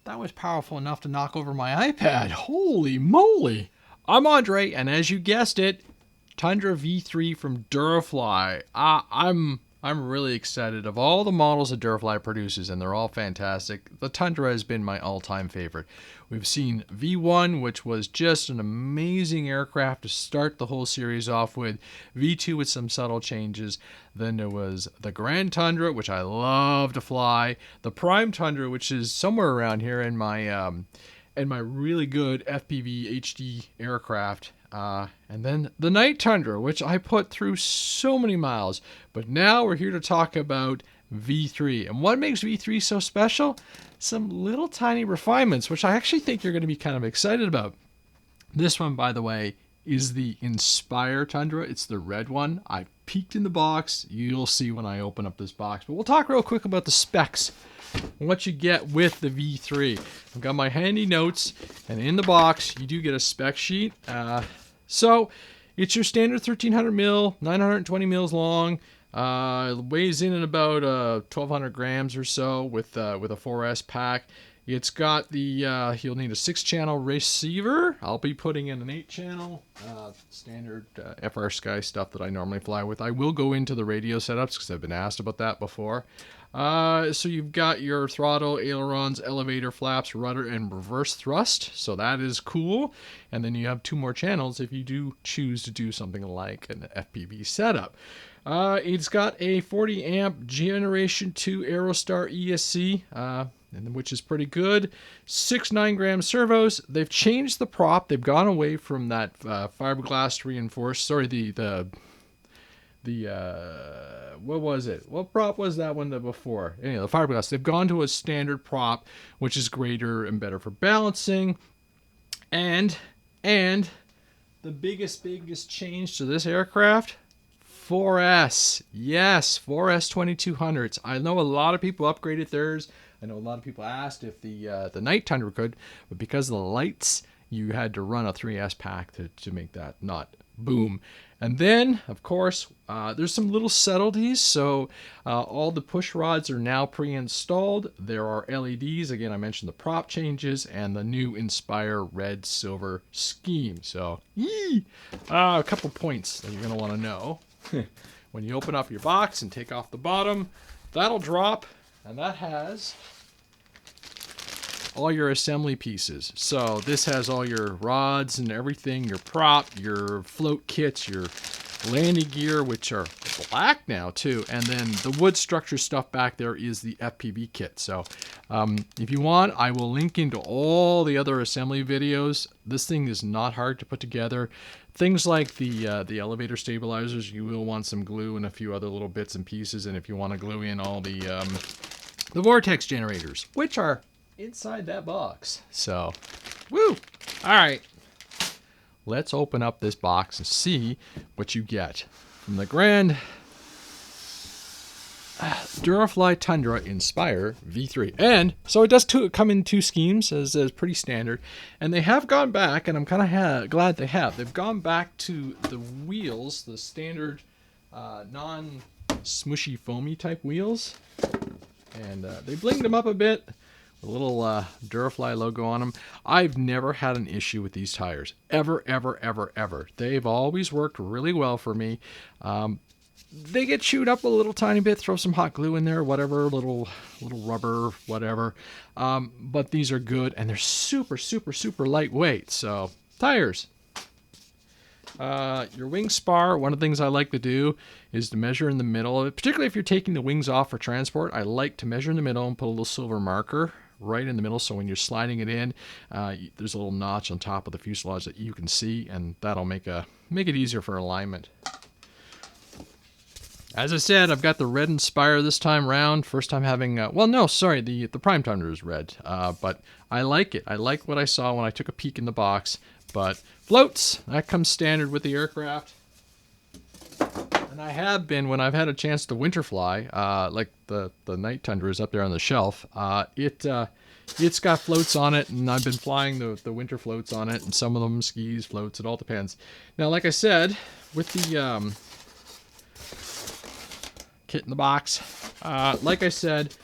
That was powerful enough to knock over my iPad. Holy moly! I'm Andre, and as you guessed it, Tundra V3 from Durafly. I'm really excited. Of all the models that Durafly produces, and they're all fantastic, the Tundra has been my all-time favorite. We've seen V1, which was just an amazing aircraft to start the whole series off with. V2 with some subtle changes. Then there was the Grand Tundra, which I love to fly. The Prime Tundra, which is somewhere around here in my really good FPV HD aircraft. And then the Night Tundra, which I put through so many miles. But now we're here to talk about V3. And what makes V3 so special? Some little tiny refinements, which I actually think you're going to be kind of excited about. This one, by the way, is the Inspire Tundra. It's the red one. I peeked in the box. You'll see when I open up this box. But we'll talk real quick about the specs and what you get with the V3. I've got my handy notes, and in the box, you do get a spec sheet. So it's your standard 1300 mil, 920 mils long. It weighs in at about 1,200 grams or so with a 4S pack. It's got the, you'll need a 6-channel receiver. I'll be putting in an 8-channel, standard FR Sky stuff that I normally fly with. I will go into the radio setups because I've been asked about that before. So you've got your throttle, ailerons, elevator flaps, rudder, and reverse thrust. So that is cool. And then you have 2 more channels if you do choose to do something like an FPV setup. It's got a 40 amp Generation 2 Aerostar ESC, which is pretty good. 6 9-gram servos. They've changed the prop. They've gone away from that fiberglass reinforced. Sorry, what was it? What prop was that one before? Anyway, the fiberglass. They've gone to a standard prop, which is greater and better for balancing. And the biggest change to this aircraft, 4S. Yes, 4S 2200s. I know a lot of people upgraded theirs. I know a lot of people asked if the Night Tundra could, but because of the lights, you had to run a 3S pack to make that not boom. And then, of course, there's some little subtleties. So all the push rods are now pre-installed. There are LEDs. Again, I mentioned the prop changes and the new Inspire red silver scheme. So, a couple points that you're going to want to know. When you open up your box and take off the bottom, that'll drop, and that has all your assembly pieces. So this has all your rods and everything, your prop, your float kits, your landing gear, which are black now too, and then the wood structure stuff back there is the FPV kit. So if you want, I will link into all the other assembly videos. This thing is not hard to put together. Things like the elevator stabilizers, you will want some glue and a few other little bits and pieces. And if you want to glue in all the vortex generators, which are inside that box. So, woo! All right, let's open up this box and see what you get from the Grand Durafly Tundra Inspire V3. And so it does come in 2 schemes, as pretty standard. And they have gone back, and I'm kind of glad they have. They've gone back to the wheels, the standard non-smushy foamy type wheels. And they blinged them up a bit. A little Durafly logo on them. I've never had an issue with these tires. Ever, ever, ever, ever. They've always worked really well for me. They get chewed up a little tiny bit. Throw some hot glue in there, whatever, little rubber, whatever. But these are good, and they're super, super, super lightweight. So, tires. Your wing spar, one of the things I like to do is to measure in the middle of it. Particularly if you're taking the wings off for transport, I like to measure in the middle and put a little silver marker right in the middle, so when you're sliding it in, there's a little notch on top of the fuselage that you can see, and that'll make it easier for alignment. As I said, I've got the red Inspire this time round. First time having, the Prime Tundra is red, but I like it. I like what I saw when I took a peek in the box. But floats, that comes standard with the aircraft. And I have been, when I've had a chance to winter fly, like the Night Tundra is up there on the shelf, it's got floats on it, and I've been flying the winter floats on it, and some of them skis, floats, it all depends. Now, like I said, with the kit in the box, like I said,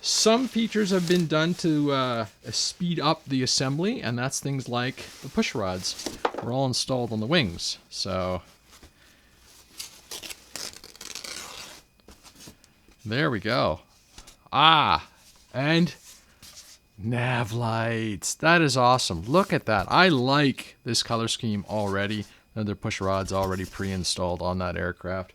Some features have been done to speed up the assembly, and that's things like the push rods. We're all installed on the wings, so there we go. And nav lights. That is awesome. Look at that. I like this color scheme already. Another push rods already pre-installed on that aircraft.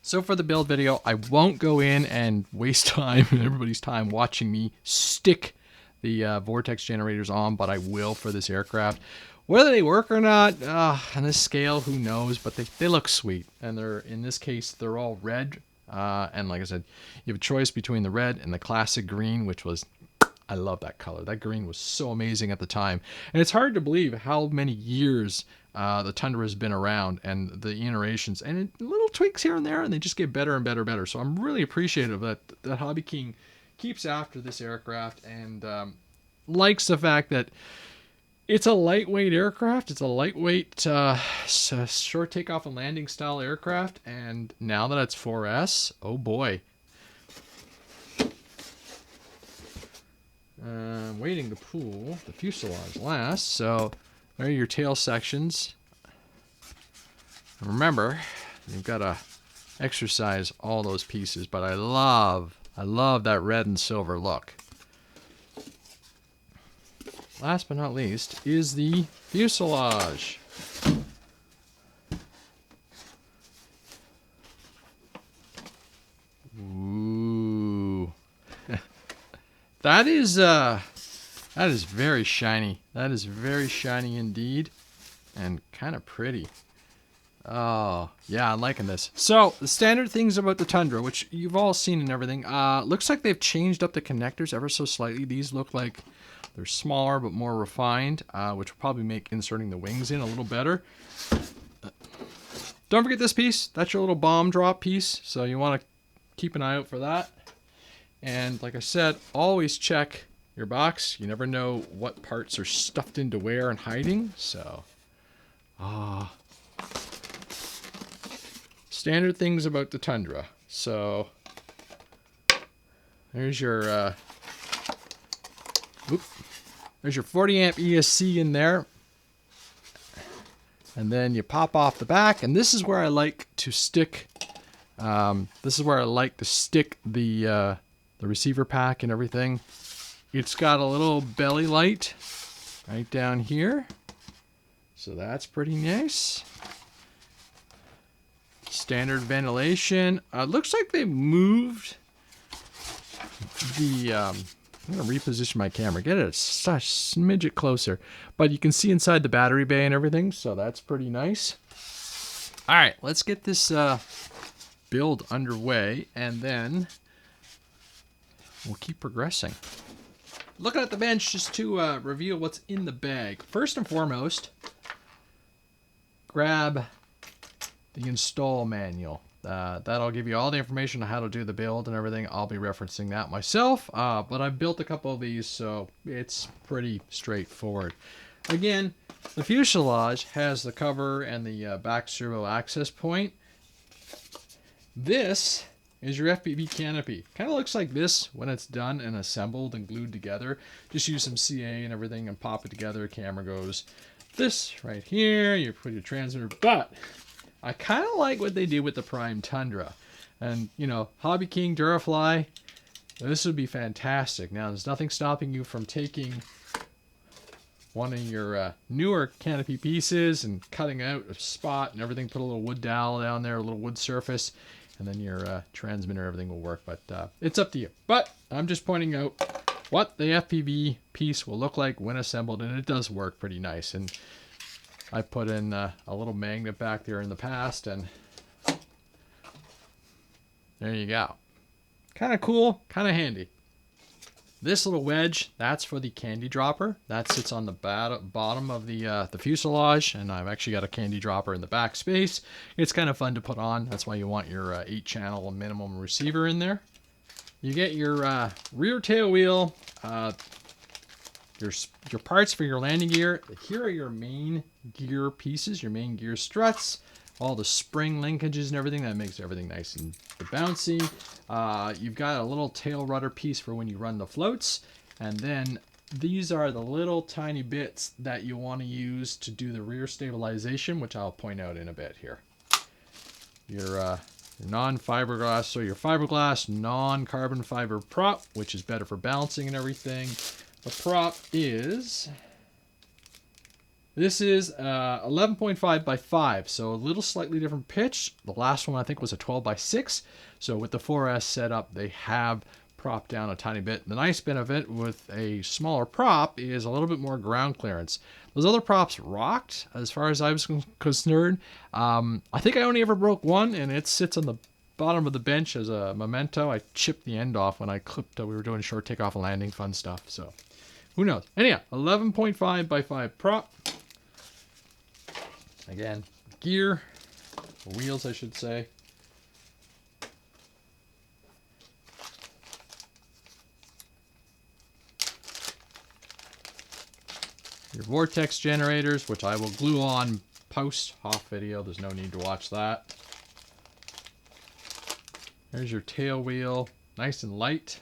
So for the build video, I won't go in and waste time and everybody's time watching me stick the vortex generators on, but I will for this aircraft. Whether they work or not, on this scale, who knows, but they look sweet. And they're, in this case, they're all red. And like I said, you have a choice between the red and the classic green, which was, I love that color. That green was so amazing at the time. And it's hard to believe how many years the Tundra has been around, and the iterations and little tweaks here and there, and they just get better and better and better. So I'm really appreciative that Hobby King keeps after this aircraft and likes the fact that it's a lightweight aircraft. It's a lightweight short takeoff and landing style aircraft. And now that it's 4S, oh boy. Waiting to pull the fuselage last. So there are your tail sections. And remember, you've got to exercise all those pieces. But I love that red and silver look. Last but not least is the fuselage. Ooh. That is very shiny. That is very shiny indeed, and kind of pretty. Oh, yeah, I'm liking this. So, the standard things about the Tundra, which you've all seen and everything, looks like they've changed up the connectors ever so slightly. These look like they're smaller but more refined, which will probably make inserting the wings in a little better. Don't forget this piece. That's your little bomb drop piece, so you want to keep an eye out for that. And like I said, always check your box. You never know what parts are stuffed into where and hiding. So, standard things about the Tundra. So, there's your there's your 40 amp ESC in there. And then you pop off the back, and this is where I like to stick the receiver pack and everything. It's got a little belly light right down here, so that's pretty nice. Standard ventilation. Looks like they moved the I'm going to reposition my camera, get it a smidget closer. But you can see inside the battery bay and everything, so that's pretty nice. All right, let's get this build underway, and then we'll keep progressing. Looking at the bench just to reveal what's in the bag. First and foremost, grab the install manual. That'll give you all the information on how to do the build and everything. I'll be referencing that myself, but I've built a couple of these, so it's pretty straightforward. Again, the fuselage has the cover and the back servo access point. This is your FPV canopy. Kind of looks like this when it's done and assembled and glued together. Just use some CA and everything and pop it together. Camera goes this right here. You put your transmitter, but I kind of like what they did with the Prime Tundra. And, you know, Hobby King, Durafly, this would be fantastic. Now, there's nothing stopping you from taking one of your newer canopy pieces and cutting out a spot and everything, put a little wood dowel down there, a little wood surface, and then your transmitter, everything will work. But it's up to you. But I'm just pointing out what the FPV piece will look like when assembled, and it does work pretty nice. And I put in a little magnet back there in the past, and there you go. Kind of cool, kind of handy. This little wedge, that's for the candy dropper. That sits on the bottom of the fuselage, and I've actually got a candy dropper in the back space. It's kind of fun to put on. That's why you want your 8-channel minimum receiver in there. You get your rear tail wheel. your parts for your landing gear. Here are your main gear pieces, your main gear struts, all the spring linkages and everything that makes everything nice and bouncy. You've got a little tail rudder piece for when you run the floats, and then these are the little tiny bits that you want to use to do the rear stabilization, which I'll point out in a bit here. Your non-fiberglass, so your fiberglass non-carbon fiber prop, which is better for balancing and everything. The prop is, this is 11.5 by 5, so a little slightly different pitch. The last one I think was a 12 by 6. So with the 4S setup, they have propped down a tiny bit. The nice benefit with a smaller prop is a little bit more ground clearance. Those other props rocked as far as I was concerned. I think I only ever broke one, and it sits on the bottom of the bench as a memento. I chipped the end off when I clipped. We were doing short takeoff and landing, fun stuff. So who knows? Anyhow, 11.5 by 5 prop. Again, gear, wheels, I should say. Your vortex generators, which I will glue on post off video. There's no need to watch that. There's your tail wheel, nice and light.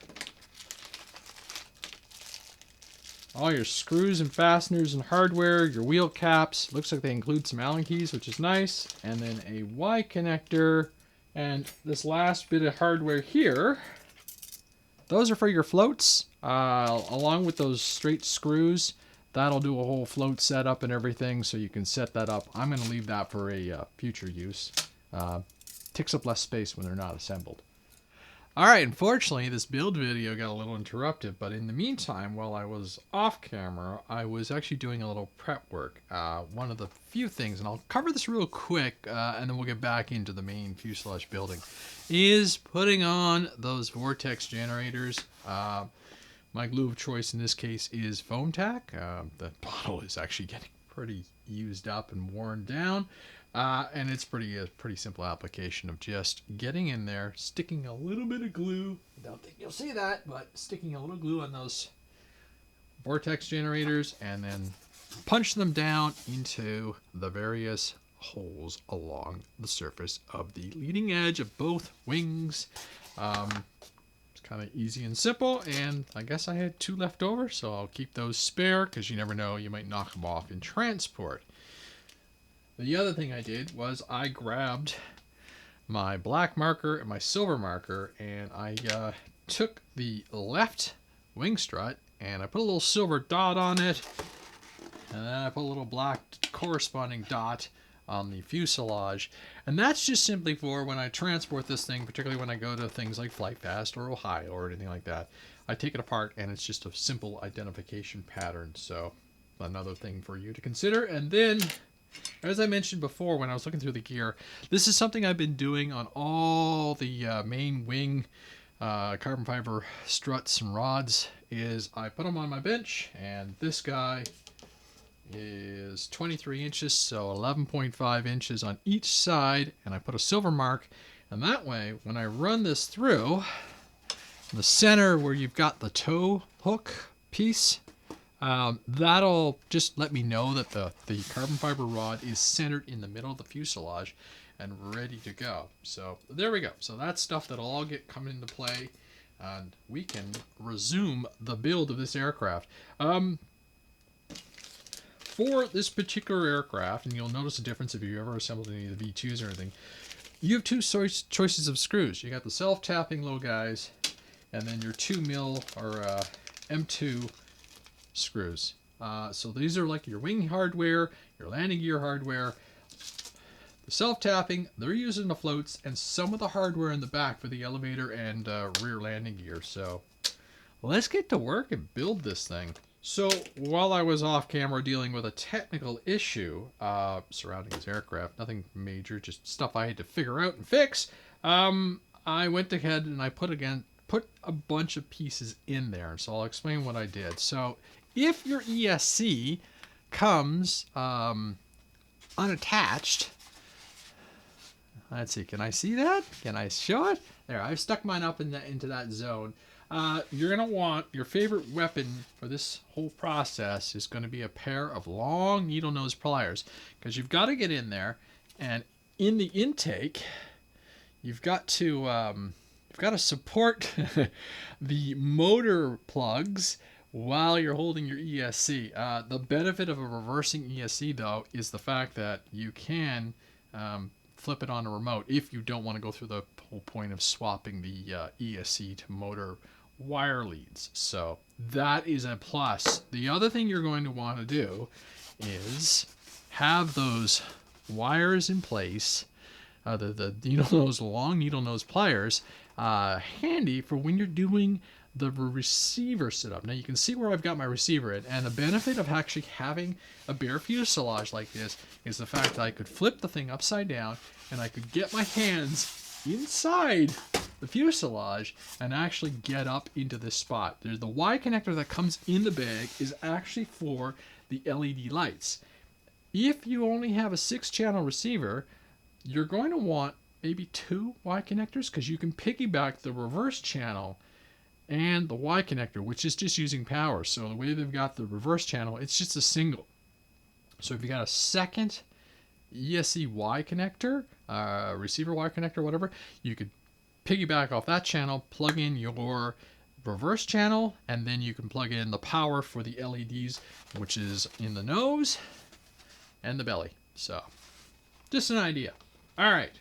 All your screws and fasteners and hardware, your wheel caps. Looks like they include some Allen keys, which is nice. And then a Y connector. And this last bit of hardware here, those are for your floats, along with those straight screws. That'll do a whole float setup and everything, so you can set that up. I'm going to leave that for a future use. Takes up less space when they're not assembled. Alright, unfortunately this build video got a little interrupted, but in the meantime, while I was off camera, I was actually doing a little prep work. One of the few things, and I'll cover this real quick, and then we'll get back into the main fuselage building, is putting on those vortex generators. My glue of choice in this case is foam tack. The bottle is actually getting pretty used up and worn down. And it's a pretty simple application of just getting in there, sticking a little bit of glue. I don't think you'll see that, but sticking a little glue on those vortex generators and then punch them down into the various holes along the surface of the leading edge of both wings. It's kind of easy and simple, and I guess I had 2 left over, so I'll keep those spare because you never know, you might knock them off in transport. The other thing I did was I grabbed my black marker and my silver marker, and I took the left wing strut and I put a little silver dot on it, and then I put a little black corresponding dot on the fuselage. And that's just simply for when I transport this thing, particularly when I go to things like Flight Fast or Ohio or anything like that. I take it apart and it's just a simple identification pattern. So another thing for you to consider. And then, as I mentioned before when I was looking through the gear, this is something I've been doing on all the main wing carbon fiber struts and rods, is I put them on my bench, and this guy is 23 inches, so 11.5 inches on each side, and I put a silver mark, and that way when I run this through the center where you've got the tow hook piece, that'll just let me know that the carbon fiber rod is centered in the middle of the fuselage and ready to go. So there we go. So that's stuff that'll all come into play, and we can resume the build of this aircraft. For this particular aircraft, and you'll notice a difference if you've ever assembled any of the V2s or anything, you have 2 choices of screws. You got the self-tapping low guys, and then your 2mm or M2 screws. So these are like your wing hardware, your landing gear hardware. The self-tapping, they're using the floats, and some of the hardware in the back for the elevator and rear landing gear. So let's get to work and build this thing. So while I was off camera dealing with a technical issue surrounding this aircraft, nothing major, just stuff I had to figure out and fix, I went ahead and I put a bunch of pieces in there. So I'll explain what I did. So if your ESC comes unattached, let's see, can I see that? Can I show it? There, I've stuck mine up into that zone. You're going to want your favorite weapon for this whole process is going to be a pair of long needle nose pliers, because you've got to get in there, and in the intake, you've got to support the motor plugs while you're holding your ESC. The benefit of a reversing ESC, though, is the fact that you can flip it on a remote if you don't want to go through the whole point of swapping the ESC to motor wire leads. So that is a plus. The other thing you're going to want to do is have those wires in place, the needle nose, long needle nose pliers, handy for when you're doing the receiver setup. Now you can see where I've got my receiver at, and the benefit of actually having a bare fuselage like this is the fact that I could flip the thing upside down and I could get my hands inside the fuselage and actually get up into this spot. There's the Y connector that comes in the bag is actually for the LED lights. If you only have a 6-channel receiver, you're going to want maybe 2 Y connectors, because you can piggyback the reverse channel and the Y connector, which is just using power. So the way they've got the reverse channel, it's just a single. So if you got a second ESC Y connector, receiver Y connector, whatever, you could piggyback off that channel, plug in your reverse channel, and then you can plug in the power for the LEDs, which is in the nose and the belly. So just an idea. All right,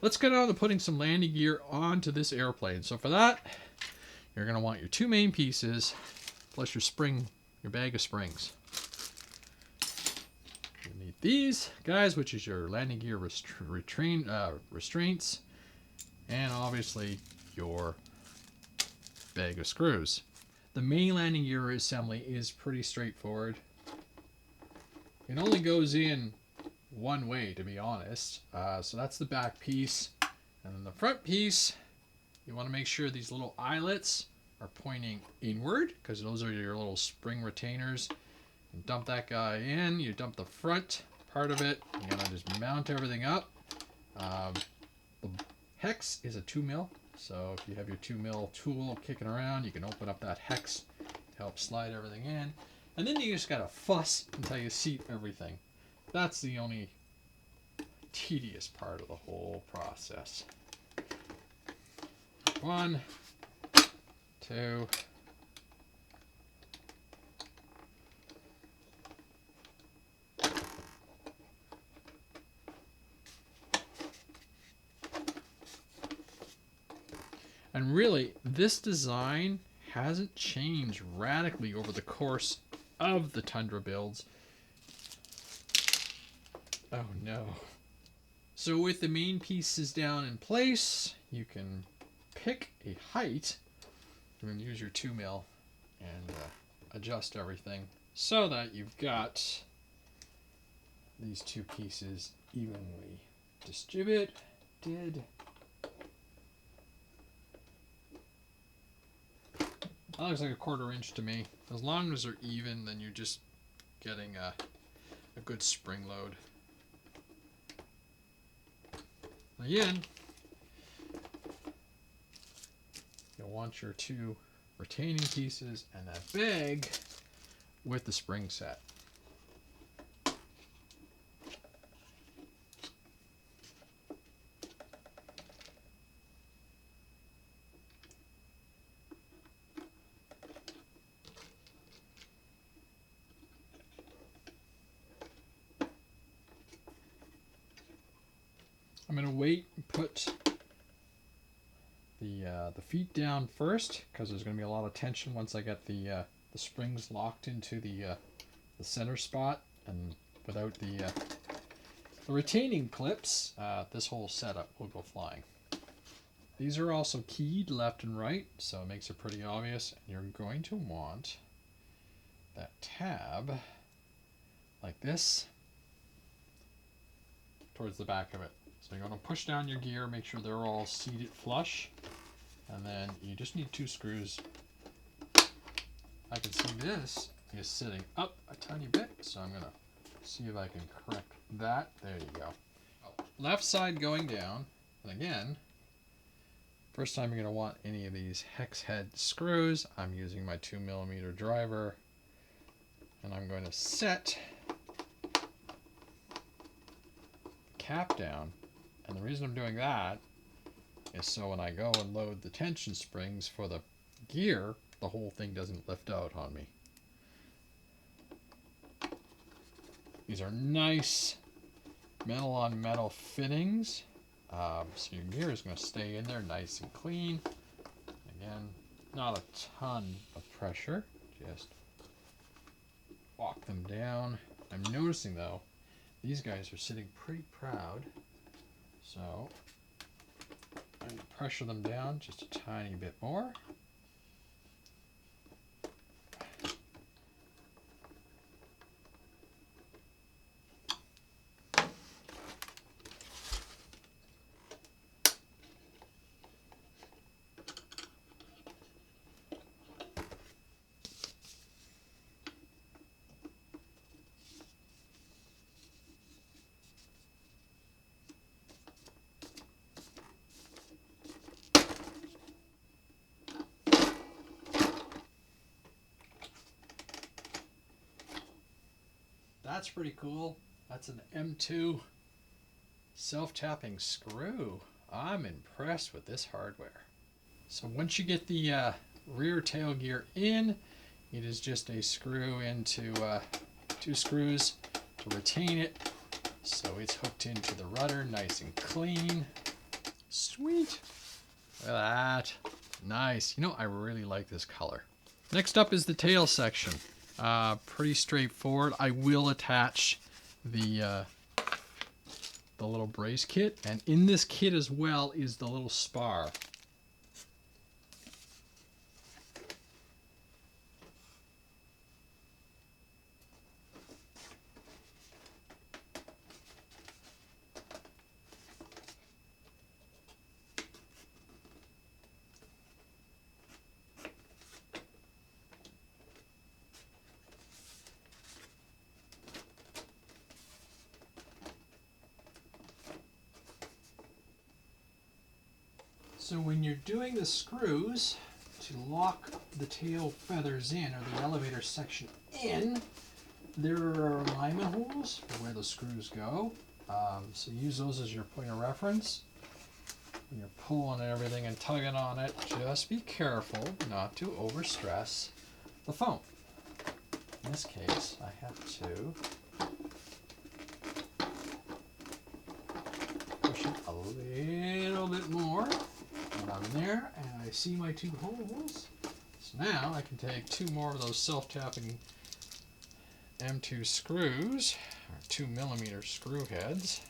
let's get on to putting some landing gear onto this airplane. So for that, you're going to want your 2 main pieces, plus your bag of springs. You need these guys, which is your landing gear restraints, and obviously your bag of screws. The main landing gear assembly is pretty straightforward. It only goes in one way, to be honest. So that's the back piece. And then the front piece, you want to make sure these little eyelets are pointing inward, because those are your little spring retainers. You dump that guy in, you dump the front part of it, you're going to just mount everything up. The hex is a 2mm, so if you have your 2mm tool kicking around, you can open up that hex to help slide everything in. And then you just got to fuss until you seat everything. That's the only tedious part of the whole process. 1, 2. And really, this design hasn't changed radically over the course of the Tundra builds. Oh no. So with the main pieces down in place, you can pick a height and use your 2mm and adjust everything so that you've got these 2 pieces evenly distributed. That looks like a 1/4 inch to me. As long as they're even, then you're just getting a good spring load. Again, you'll want your 2 retaining pieces and that bag with the spring set. I'm going to wait and put the feet down first, because there's going to be a lot of tension once I get the springs locked into the center spot, and without the retaining clips, this whole setup will go flying. These are also keyed left and right, so it makes it pretty obvious. And you're going to want that tab like this towards the back of it. So you're going to push down your gear, make sure they're all seated flush, and then you just need 2 screws. I can see this is sitting up a tiny bit, so I'm going to see if I can correct that. There you go. Left side going down, and again, First time you're going to want any of these hex head screws, I'm using my 2mm driver, and I'm going to set the cap down. And the reason I'm doing that is so when I go and load the tension springs for the gear, the whole thing doesn't lift out on me. These are nice metal on metal fittings, so your gear is going to stay in there nice and clean. Again, not a ton of pressure, just walk them down. I'm noticing though, these guys are sitting pretty proud, so I'm going to pressure them down just a tiny bit more. That's pretty cool. That's an M2 self-tapping screw. I'm impressed with this hardware. So once you get the rear tail gear in, it is just a screw into 2 screws to retain it. So it's hooked into the rudder, nice and clean. Sweet. Look at that. Nice. You know, I really like this color. Next up is the tail section. Pretty straightforward. I will attach the little brace kit, and in this kit as well is the little spar. So when you're doing the screws to lock the tail feathers in, or the elevator section in, there are alignment holes for where the screws go. So use those as your point of reference. When you're pulling and everything and tugging on it, just be careful not to overstress the foam. In this case, I have to push it a little bit more. And I'm there, and I see my 2 holes. So now I can take 2 more of those self-tapping M2 screws, or 2mm screw heads,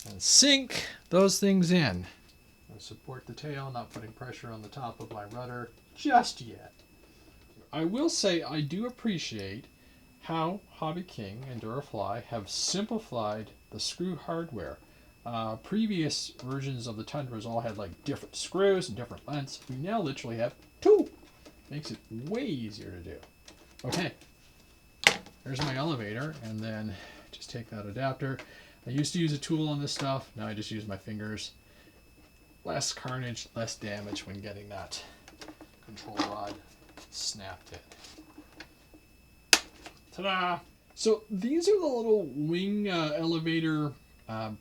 and sink those things in. I support the tail, not putting pressure on the top of my rudder just yet. I will say I do appreciate how Hobby King and Durafly have simplified the screw hardware. Previous versions of the Tundras all had like different screws and different lengths. We now literally have 2. Makes it way easier to do. Okay, there's my elevator, and then just take that adapter. I used to use a tool on this stuff. Now I just use my fingers. Less carnage, less damage when getting that control rod snapped in. Ta-da! So these are the little wing elevator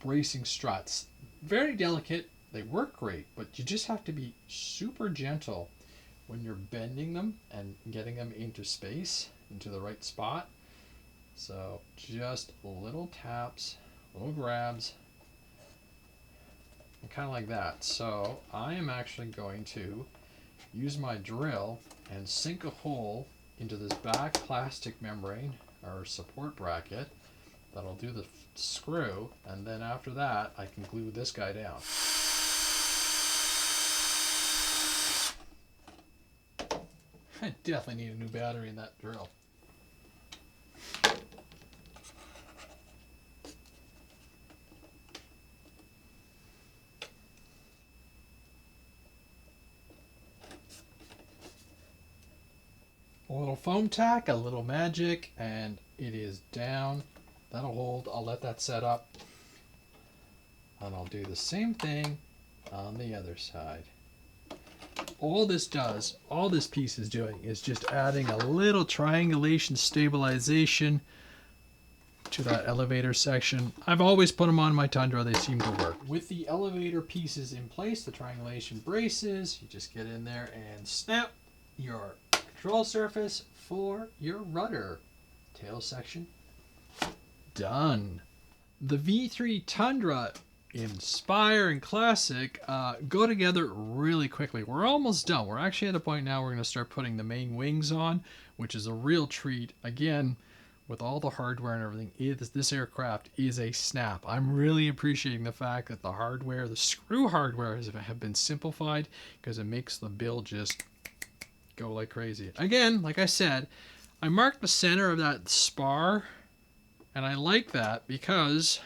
bracing struts. Very delicate. They work great, but you just have to be super gentle when you're bending them and getting them into space, into the right spot. So just little taps, little grabs, and kind of like that. So I am actually going to use my drill and sink a hole into this back plastic membrane or support bracket. That'll do the screw, and then after that I can glue this guy down. I definitely need a new battery in that drill. A little foam tack, a little magic, and it is down. That'll hold. I'll let that set up. And I'll do the same thing on the other side. All this piece is doing is just adding a little triangulation stabilization to that elevator section. I've always put them on my Tundra. They seem to work. With the elevator pieces in place, the triangulation braces, you just get in there and snap your control surface for your rudder. Tail section done. The V3 Tundra Inspire and Classic go together really quickly. We're almost done. We're actually at a point now we're going to start putting the main wings on, which is a real treat. Again, with all the hardware and everything, this aircraft is a snap. I'm really appreciating the fact that the hardware, the screw hardware, have been simplified because it makes the build just go like crazy. Again, like I said, I marked the center of that spar, and I like that because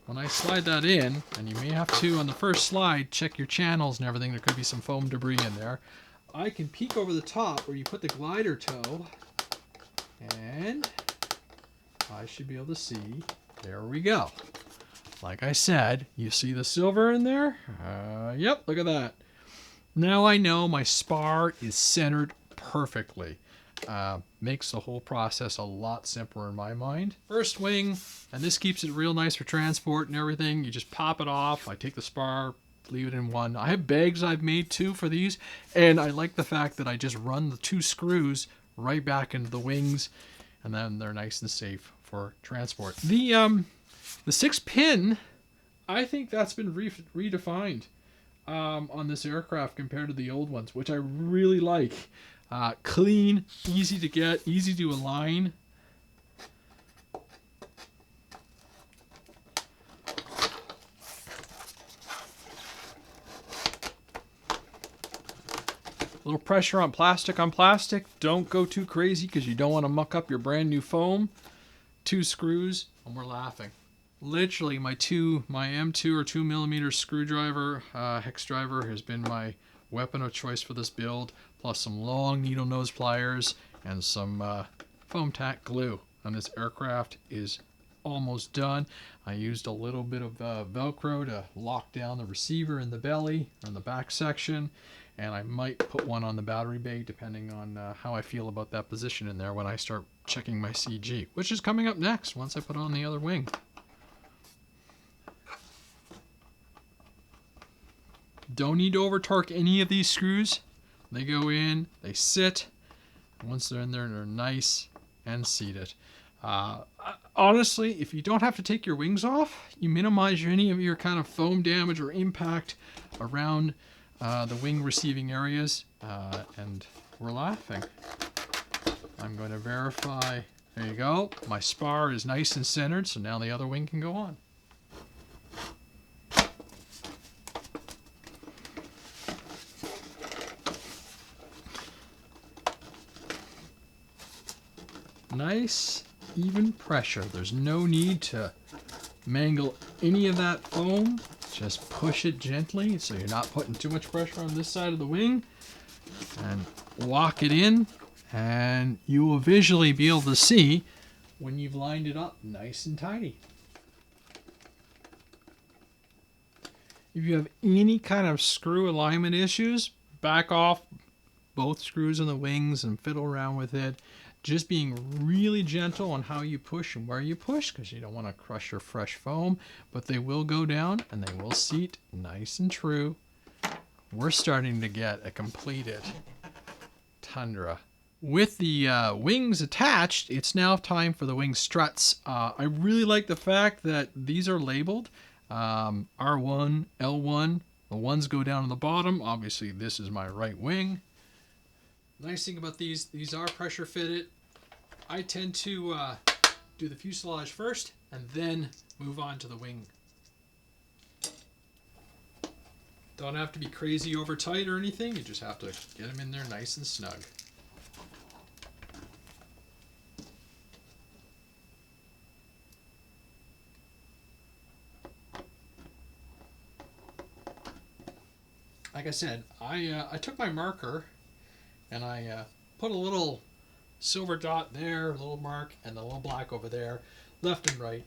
when I slide that in, and you may have to, on the first slide, check your channels and everything, there could be some foam debris in there, I can peek over the top where you put the glider toe, and I should be able to see, there we go. Like I said, you see the silver in there? Yep, look at that. Now I know my spar is centered perfectly. Makes the whole process a lot simpler in my mind. First wing, and this keeps it real nice for transport and everything. You just pop it off. I take the spar, leave it in one. I have bags I've made too for these, and I like the fact that I just run the 2 screws right back into the wings, and then they're nice and safe for transport. The 6-pin, I think that's been redefined on this aircraft compared to the old ones, which I really like. Clean, easy to get, easy to align. A little pressure on plastic. Don't go too crazy because you don't want to muck up your brand new foam. 2 screws, and we're laughing. Literally, my M2 or 2mm screwdriver, hex driver, has been my weapon of choice for this build, plus some long needle nose pliers and some foam tack glue. And this aircraft is almost done. I used a little bit of Velcro to lock down the receiver in the belly or in the back section, and I might put one on the battery bay depending on how I feel about that position in there when I start checking my CG, which is coming up next once I put on the other wing. Don't need to over torque any of these screws. They go in, they sit. Once they're in there, they're nice and seated. Honestly, if you don't have to take your wings off, you minimize any of your kind of foam damage or impact around the wing receiving areas, and we're laughing. I'm going to verify. There you go. My spar is nice and centered, so now the other wing can go on. Nice, even pressure. There's no need to mangle any of that foam. Just push it gently so you're not putting too much pressure on this side of the wing. And walk it in, and you will visually be able to see when you've lined it up nice and tidy. If you have any kind of screw alignment issues, back off both screws in the wings and fiddle around with it. Just being really gentle on how you push and where you push, because you don't want to crush your fresh foam, but they will go down and they will seat nice and true. We're starting to get a completed Tundra. With the wings attached, it's now time for the wing struts. I really like the fact that these are labeled R1, L1. The ones go down on the bottom. Obviously, this is my right wing. Nice thing about these are pressure fitted. I tend to do the fuselage first and then move on to the wing. Don't have to be crazy over tight or anything. You just have to get them in there nice and snug. Like I said, I took my marker and I put a little silver dot there, a little mark, and a little black over there, left and right.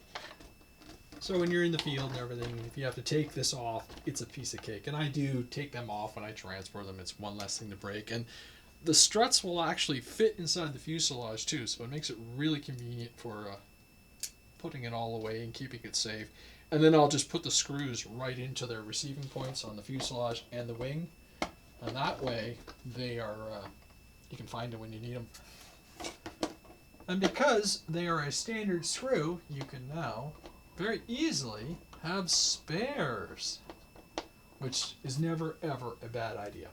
So when you're in the field and everything, if you have to take this off, it's a piece of cake. And I do take them off when I transport them. It's one less thing to break. And the struts will actually fit inside the fuselage too, so it makes it really convenient for putting it all away and keeping it safe. And then I'll just put the screws right into their receiving points on the fuselage and the wing. And that way, they are, you can find them when you need them. And because they are a standard screw, you can now very easily have spares, which is never ever a bad idea.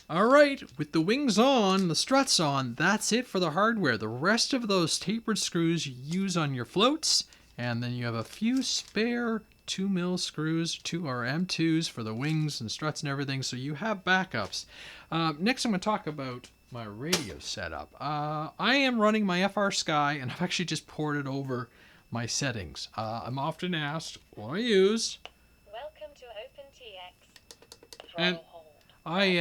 Alright, with the wings on, the struts on, that's it for the hardware. The rest of those tapered screws you use on your floats, and then you have a few spare 2mm screws, 2 or M2s for the wings and struts and everything, so you have backups. Next I'm going to talk about my radio setup. I am running my FR Sky, and I've actually just ported over my settings. I'm often asked what I use. Welcome to OpenTX. And hold. I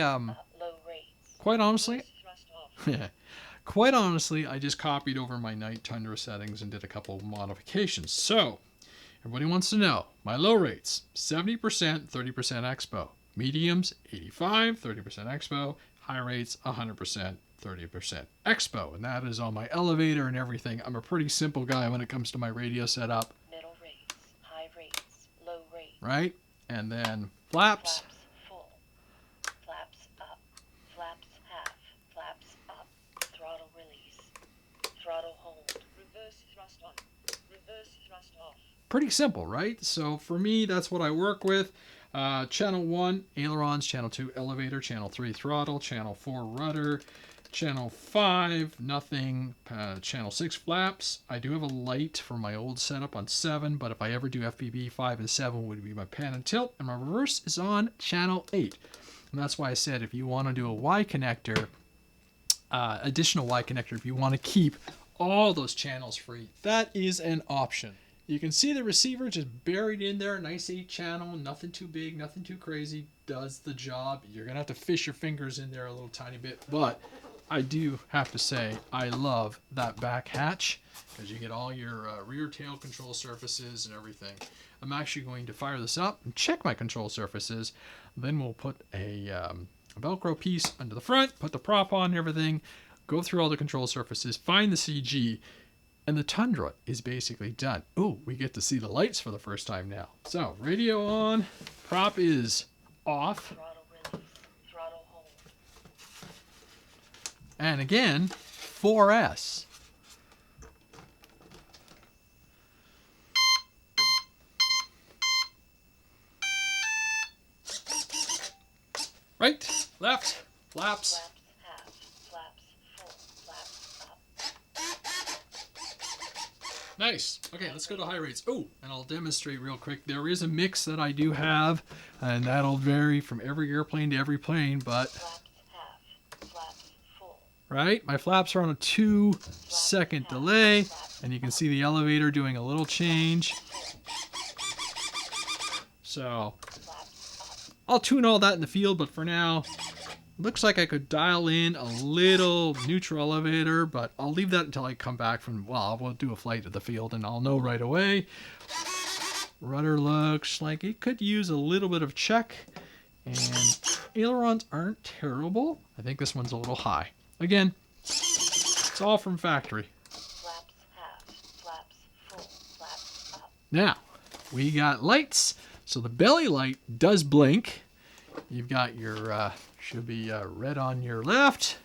Low rates. quite honestly, Thrust off. yeah, quite honestly, I just copied over my Night Tundra settings and did a couple of modifications. So, everybody wants to know my low rates: 70%, 30% expo. Mediums, 85, 30% expo. High rates, 100%, 30% expo. And that is on my elevator and everything. I'm a pretty simple guy when it comes to my radio setup. Middle rates, high rates, low rates. Right? And then flaps. Flaps full. Flaps up. Flaps half. Flaps up. Throttle release. Throttle hold. Reverse thrust on. Reverse thrust off. Pretty simple, right? So for me, that's what I work with. Channel 1, ailerons. Channel 2, elevator. Channel 3, throttle. Channel 4, rudder. Channel 5, nothing. Channel 6, flaps. I do have a light for my old setup on 7, but if I ever do FPV, 5 and 7 would be my pan and tilt. And my reverse is on channel 8. And that's why I said if you want to do a Y connector, additional Y connector, if you want to keep all those channels free, that is an option. You can see the receiver just buried in there, nice 8 channel, nothing too big, nothing too crazy, does the job. You're going to have to fish your fingers in there a little tiny bit, but I do have to say I love that back hatch because you get all your rear tail control surfaces and everything. I'm actually going to fire this up and check my control surfaces. Then we'll put a Velcro piece under the front, put the prop on and everything, go through all the control surfaces, find the CG, and the Tundra is basically done. Oh, we get to see the lights for the first time now. So, radio on, prop is off. Throttle release. Throttle hold. And again, 4S. Right, left, flaps. Flaps half. Flaps full. Flaps up. Nice. Okay, let's go to high rates. Oh, and I'll demonstrate real quick. There is a mix that I do have, and that'll vary from every airplane to every plane, but Flaps half. Flaps full. right, my flaps are on a 2-second delay, and you can see the elevator doing a little change. So Flaps up. I'll tune all that in the field, but for now, looks like I could dial in a little neutral elevator, but I'll leave that until I come back from, well, we'll do a flight to the field and I'll know right away. Rudder looks like it could use a little bit of check, and ailerons aren't terrible. I think this one's a little high. Again, it's all from factory. Flaps half. Flaps full. Flaps up. Now, we got lights. So the belly light does blink. You've got your, should be red on your left,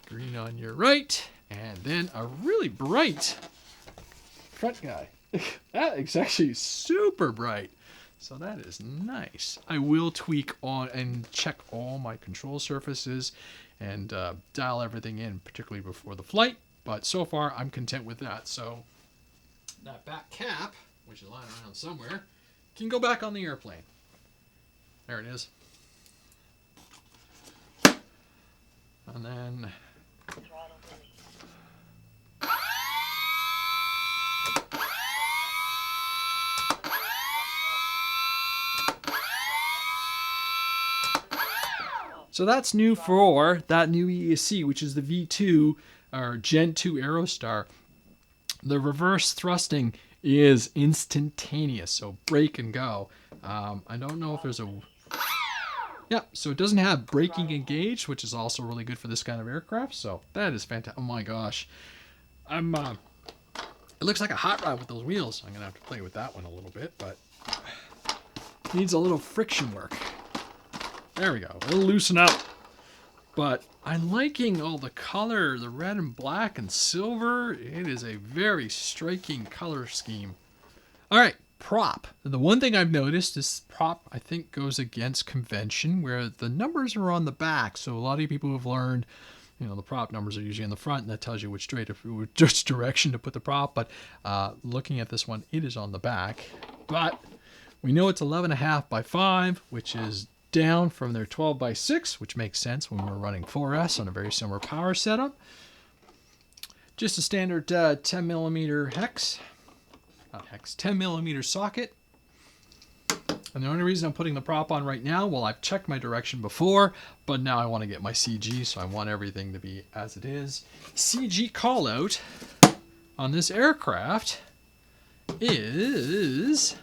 green on your right, and then a really bright front guy. That is actually super bright. So that is nice. I will tweak on and check all my control surfaces and dial everything in, particularly before the flight. But so far, I'm content with that. So that back cap, which is lying around somewhere, can go back on the airplane. There it is. And then Throttle release. so that's new for that new ESC, which is the V2 or Gen 2 Aerostar. The reverse thrusting is instantaneous, so brake and go. I don't know if there's a... Yeah, so it doesn't have braking engaged, which is also really good for this kind of aircraft. So that is fantastic. Oh my gosh. It looks like a hot rod with those wheels. I'm going to have to play with that one a little bit, but needs a little friction work. There we go. It'll loosen up. But I'm liking all the color, the red and black and silver. It is a very striking color scheme. All right, prop. The one thing I've noticed is prop, I think, goes against convention where the numbers are on the back. So a lot of people have learned, you know, the prop numbers are usually in the front, and that tells you which direction to put the prop. But looking at this one, it is on the back. But we know it's 11.5 by 5, which is down from their 12 by 6, which makes sense when we're running 4S on a very similar power setup. Just a standard 10 millimeter hex, not hex, 10 millimeter socket. And the only reason I'm putting the prop on right now, well, I've checked my direction before, but now I want to get my CG, so I want everything to be as it is. CG call out on this aircraft is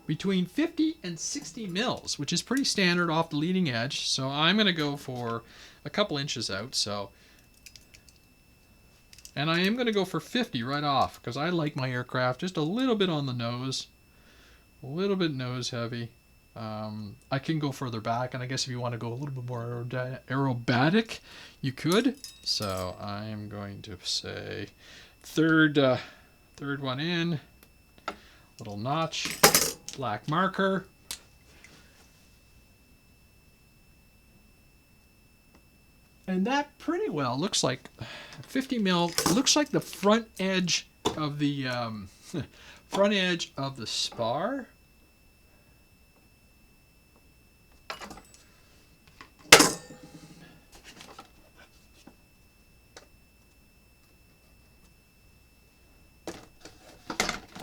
between 50 and 60 mils, which is pretty standard off the leading edge. So I'm going to go for a couple inches out. And I am going to go for 50 right off because I like my aircraft just a little bit on the nose, a little bit nose heavy. I can go further back, and I guess if you want to go a little bit more aerobatic, you could. So I'm going to say third one in, little notch. Black marker. And that pretty well looks like 50 mil. Looks like the front edge of the spar.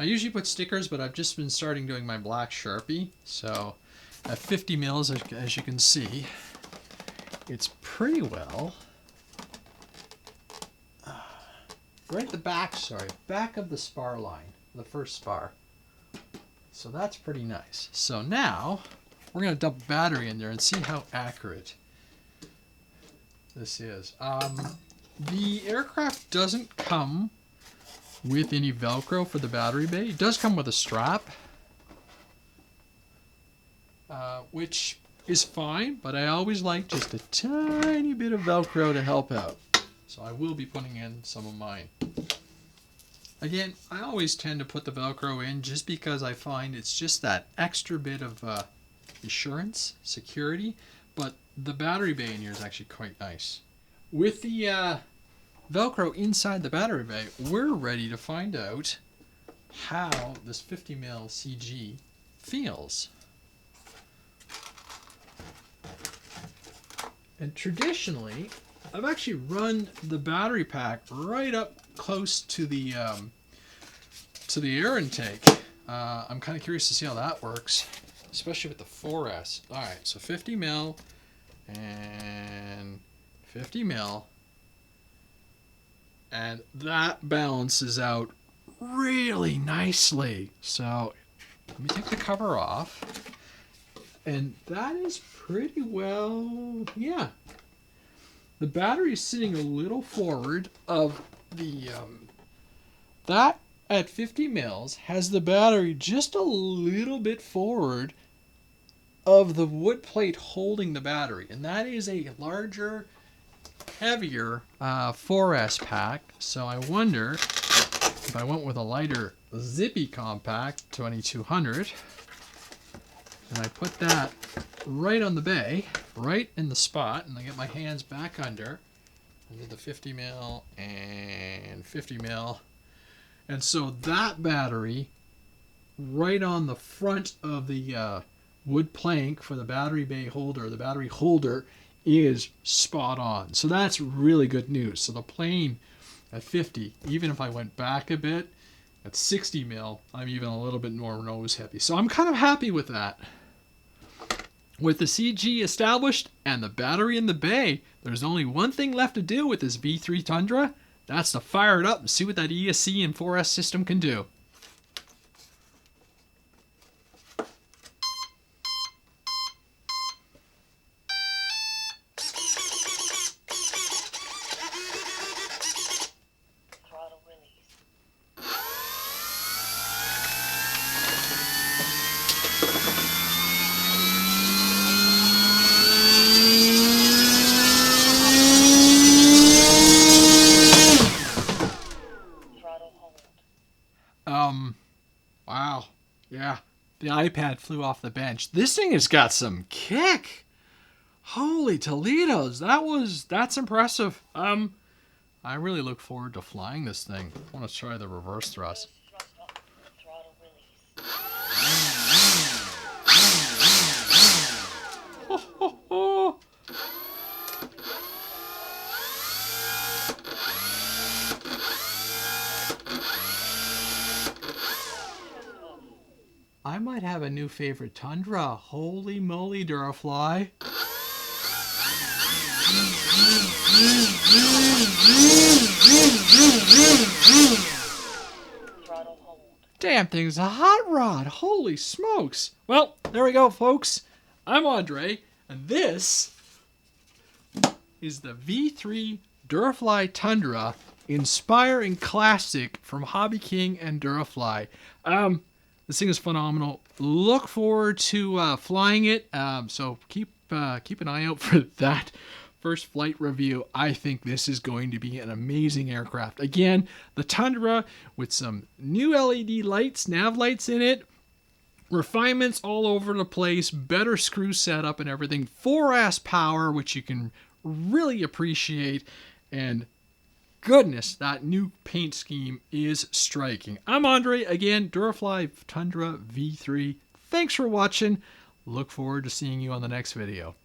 I usually put stickers, but I've just been starting doing my black Sharpie. So at 50 mils, as you can see, it's pretty well right at the back, back of the spar line, the first spar. So that's pretty nice. So now we're going to dump battery in there and see how accurate this is. The aircraft doesn't come with any Velcro for the battery bay. It does come with a strap, which is fine, but I always like just a tiny bit of Velcro to help out. So I will be putting in some of mine. Again, I always tend to put the Velcro in just because I find it's just that extra bit of assurance, security, but the battery bay in here is actually quite nice. With the Velcro inside the battery bay, we're ready to find out how this 50 mil CG feels. And traditionally, I've actually run the battery pack right up close to the air intake. I'm kind of curious to see how that works, especially with the 4S. All right, so 50 mil and 50 mil. And that balances out really nicely. So let me take the cover off. And that is pretty well, yeah. The battery is sitting a little forward of the, that at 50 mils has the battery just a little bit forward of the wood plate holding the battery. And that is a larger, heavier 4S pack. So I wonder if I went with a lighter zippy compact 2200 and I put that right on the bay, right in the spot, and I get my hands back under the 50 mil and 50 mil. And so that battery right on the front of the wood plank for the battery bay holder, the battery holder, is spot on. So that's really good news. So the plane at 50, even if I went back a bit, at 60 mil, I'm even a little bit more nose heavy. So I'm kind of happy with that. With the CG established and the battery in the bay, there's only one thing left to do with this V3 Tundra. That's to fire it up and see what that ESC and 4S system can do. Throttle release. Throttle hold. Wow. Yeah. The iPad flew off the bench. This thing has got some kick. Holy Toledo's. That's impressive. I really look forward to flying this thing. I want to try the reverse thrust. Reverse thrust on. Throttle release. I might have a new favorite Tundra. Holy moly, Durafly. Throttle hold. Damn thing's a hot rod. Holy smokes. Well, there we go, folks. I'm Andre, and this is the V3 Durafly Tundra Inspiring Classic from Hobby King and Durafly. This thing is phenomenal. Look forward to flying it. So keep an eye out for that first flight review. I think this is going to be an amazing aircraft. Again, the Tundra with some new LED lights, nav lights in it, refinements all over the place, better screw setup and everything, 4S power, which you can really appreciate, and goodness, that new paint scheme is striking. I'm Andre, again, Durafly Tundra V3. Thanks for watching. Look forward to seeing you on the next video.